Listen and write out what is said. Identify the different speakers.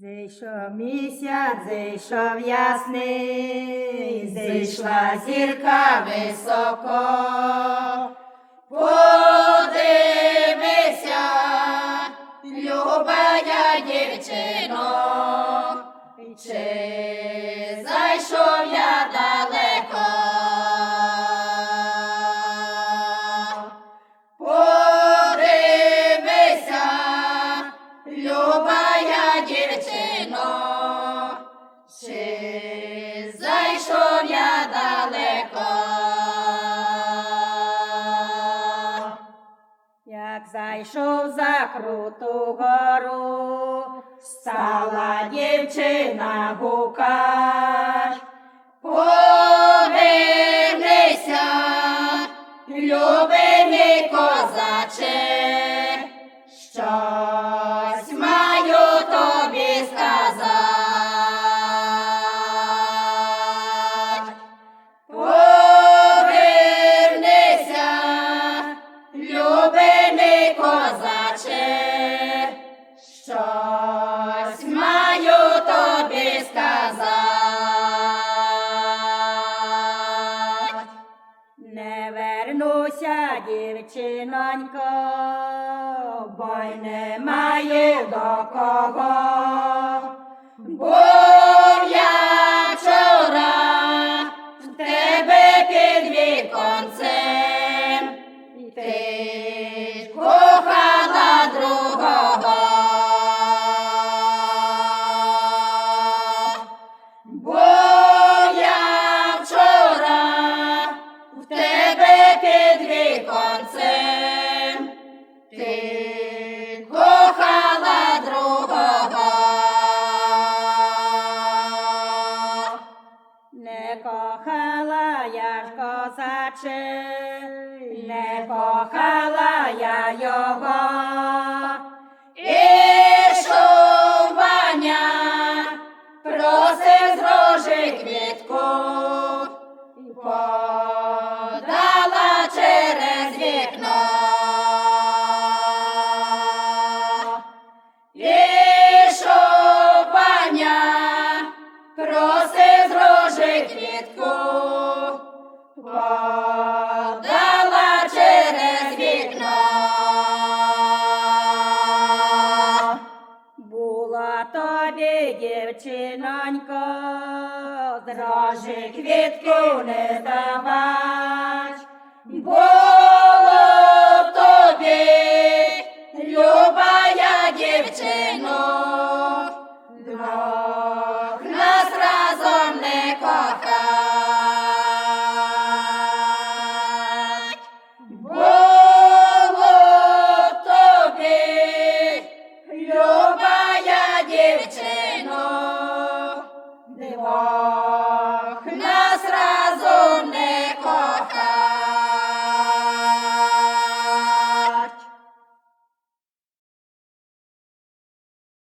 Speaker 1: Зійшов місяць, зійшов ясний, зійшла зірка високо. Подивися, любая дівчино, чи зайшов я далеко. Подивися, любая дівчино, чи зайшов я далеко. Як зайшов за круту гору, стала дівчина гукать. Повернися, любимий козаче, щось маю тобі сказать. Повернися, любимий козаче, щось маю тобі сказать. Не вернуся, дівчинонько, бо й немає до кого. Був я вчора в тебе під віконцем, ти кохала другого. Був я вчора в тебе під віконцем, ти кохала другого. Не кохала я ж козаче, не кохала я його. Ішов Ваня, просив з рожи квітку, подала через вікно. Ішов Ваня, просив з рожи квітку, подала через вікно. Була тобі, дівчинонько, з рожи квітку не давать. Було б тобі